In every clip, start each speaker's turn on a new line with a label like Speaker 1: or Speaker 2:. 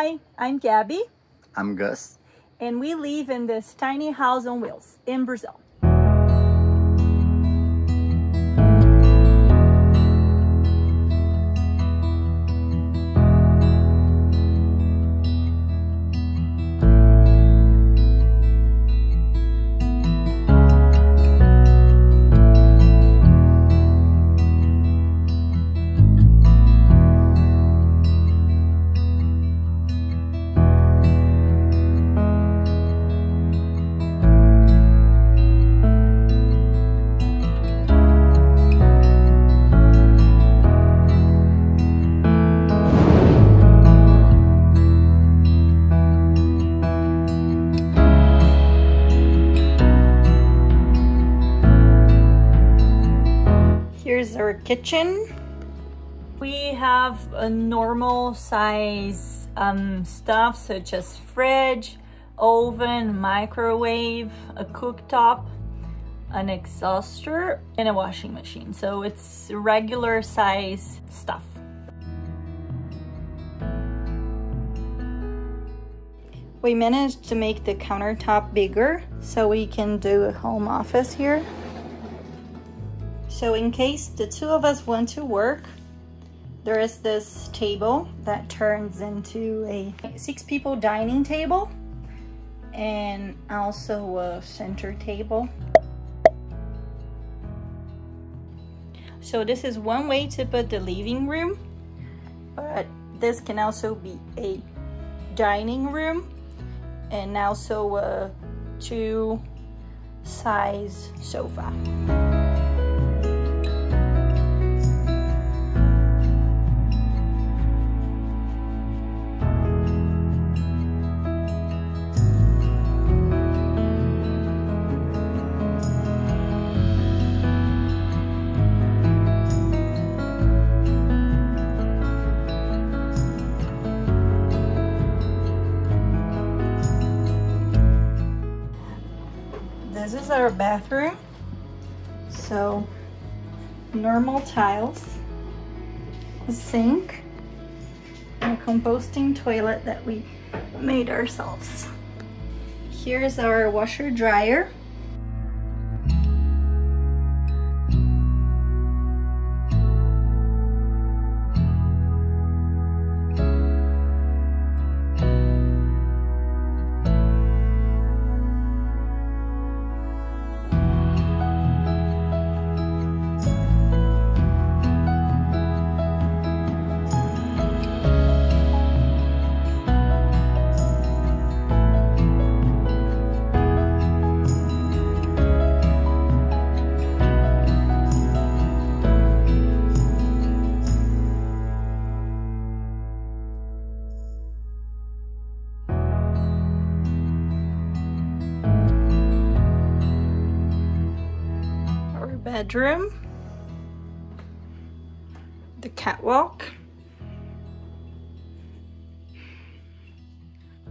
Speaker 1: Hi, I'm Gabi,
Speaker 2: I'm Gus.
Speaker 1: and we live in this tiny house on wheels in Brazil. Here's our kitchen. We have a normal size stuff such as fridge, oven, microwave, a cooktop, an exhauster, and a washing machine. So it's regular size stuff. We managed to make the countertop bigger so we can do a home office here. So in case the two of us want to work, there is this table that turns into a 6 people dining table and also a center table. So this is one way to put the living room, but this can also be a dining room and also a 2-size sofa. This is our bathroom. So normal tiles, a sink, and a composting toilet that we made ourselves. Here's our washer dryer. Bedroom, the catwalk,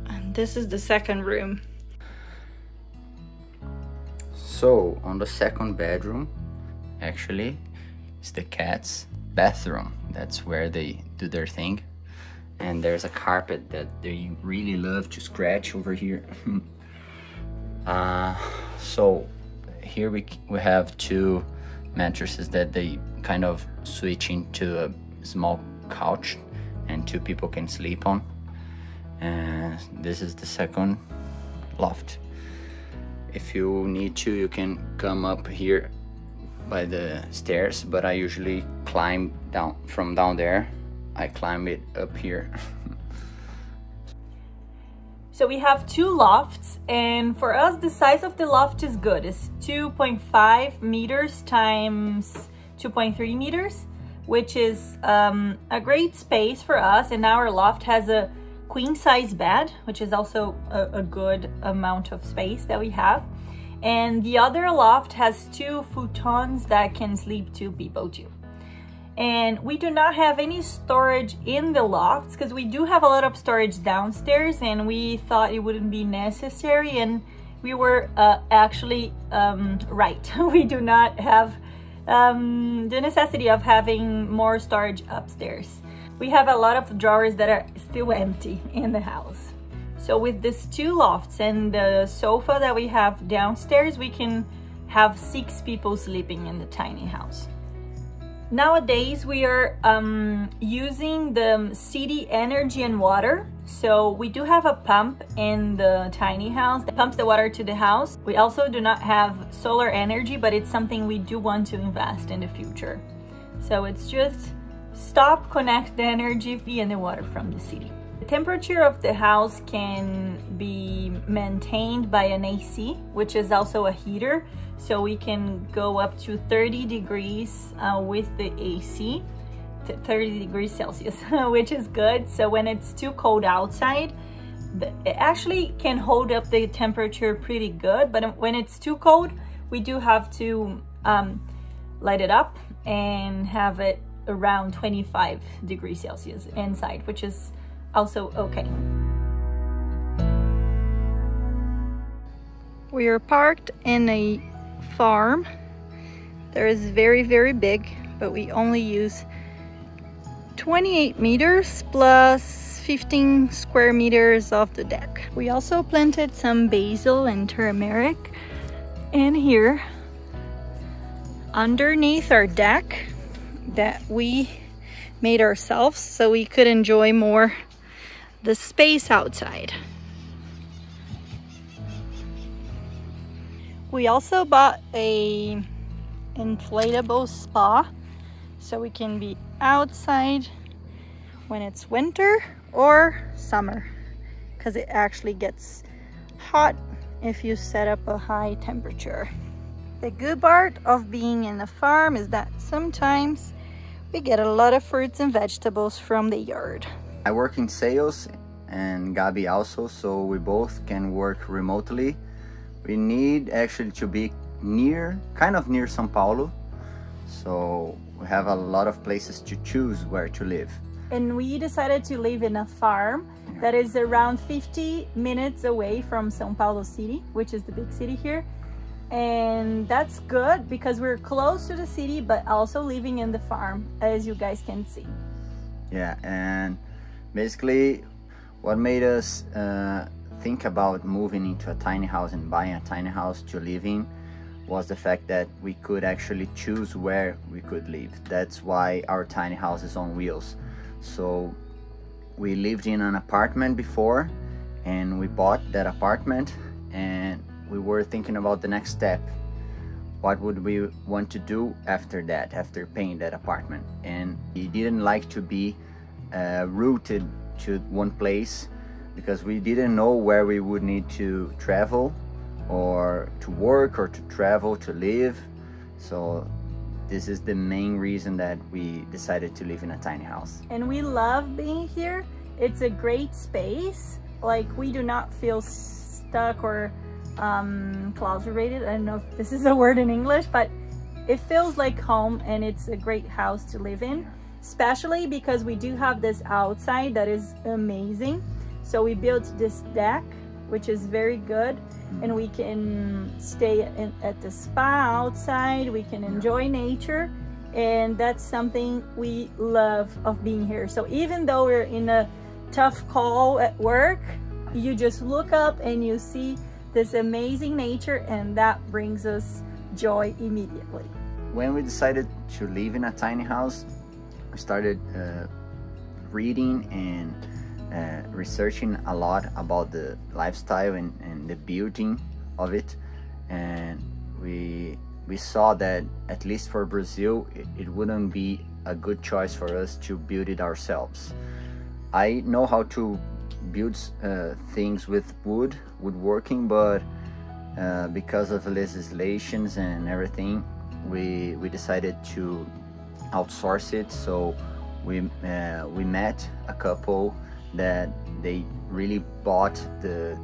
Speaker 1: and this is the second room.
Speaker 2: So on the second bedroom, actually, is the cat's bathroom. That's where they do their thing. And there's a carpet that they really love to scratch over here. So here we have 2 mattresses that they kind of switch into a small couch and 2 people can sleep on. And this is the second loft. If you need to, you can come up here by the stairs, but I usually climb down from down there. I climb it up here.
Speaker 1: So we have 2 lofts, and for us the size of the loft is good. It's 2.5 meters times 2.3 meters, which is a great space for us. And our loft has a queen size bed, which is also a good amount of space that we have. And the other loft has 2 futons that can sleep 2 people too. And we do not have any storage in the lofts because we do have a lot of storage downstairs, and we thought it wouldn't be necessary, and we were actually right. We do not have the necessity of having more storage upstairs. we have a lot of drawers that are still empty in the house. So with these 2 lofts and the sofa that we have downstairs, we can have 6 people sleeping in the tiny house. Nowadays, we are using the city energy and water. So we do have a pump in the tiny house that pumps the water to the house. We also do not have solar energy, but it's something we do want to invest in the future. So it's just stop, connect the energy via the water from the city. The temperature of the house can be maintained by an AC, which is also a heater. So we can go up to 30 degrees with the AC, 30 degrees Celsius, which is good. So when it's too cold outside, it actually can hold up the temperature pretty good. But when it's too cold, we do have to light it up and have it around 25 degrees Celsius inside, which is also okay. We are parked in a farm. There is very big, but we only use 28 meters plus 15 square meters of the deck. We also planted some basil and turmeric in here underneath our deck that we made ourselves so we could enjoy more the space outside. We also bought a inflatable spa so we can be outside when it's winter or summer, because it actually gets hot if you set up a high temperature. The good part of being in a farm is that sometimes we get a lot of fruits and vegetables from the yard.
Speaker 2: I work in sales and Gabi also, so we both can work remotely. We need actually to be kind of near São Paulo, so we have a lot of places to choose where to live.
Speaker 1: And we decided to live in a farm that is around 50 minutes away from São Paulo city, which is the big city here. And that's good because we're close to the city, but also living in the farm, as you guys can see.
Speaker 2: Yeah, and basically what made us think about moving into a tiny house and buying a tiny house to live in was the fact that we could actually choose where we could live. That's why our tiny house is on wheels. So we lived in an apartment before and we bought that apartment, and we were thinking about the next step. What would we want to do after that, after paying that apartment? And we didn't like to be rooted to one place, because we didn't know where we would need to travel or to work or to travel to live. So this is the main reason that we decided to live in a tiny house.
Speaker 1: And we love being here. It's a great space. Like, we do not feel stuck or clausurated. I don't know if this is a word in English, but it feels like home, and it's a great house to live in, especially because we do have this outside that is amazing. So we built this deck, which is very good, and we can stay at the spa outside. We can enjoy nature, and that's something we love of being here. So even though we're in a tough call at work, you just look up and you see this amazing nature, and that brings us joy immediately.
Speaker 2: When we decided to live in a tiny house, we started reading and researching a lot about the lifestyle and the building of it, and we saw that, at least for Brazil, it wouldn't be a good choice for us to build it ourselves. I know how to build things with woodworking, but because of legislations and everything, we decided to outsource it. So we met a couple that they really bought the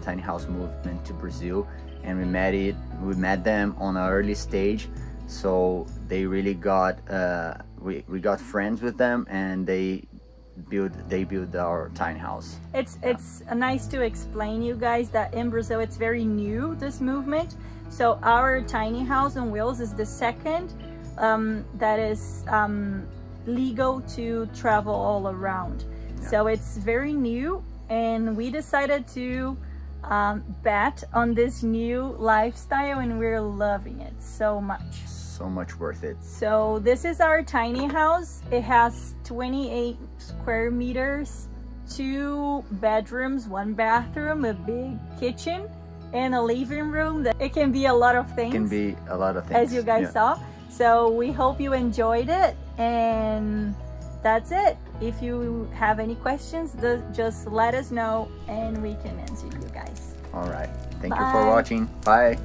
Speaker 2: tiny house movement to Brazil, and we met them on an early stage. So they really got we got friends with them, and they built our tiny house.
Speaker 1: It's nice to explain, you guys, that in Brazil it's very new, this movement. So our tiny house on wheels is the second that is legal to travel all around.
Speaker 2: Yeah.
Speaker 1: So it's very new, and we decided to bet on this new lifestyle, and we're loving it so much.
Speaker 2: So much worth it.
Speaker 1: So this is our tiny house. It has 28 square meters, 2 bedrooms, 1 bathroom, a big kitchen, and a living room. That it can be a lot of things.
Speaker 2: It can be a lot of things.
Speaker 1: As you guys saw. So we hope you enjoyed it, and that's it. If you have any questions, just let us know and we can answer you guys.
Speaker 2: All right. Thank you for watching. Bye.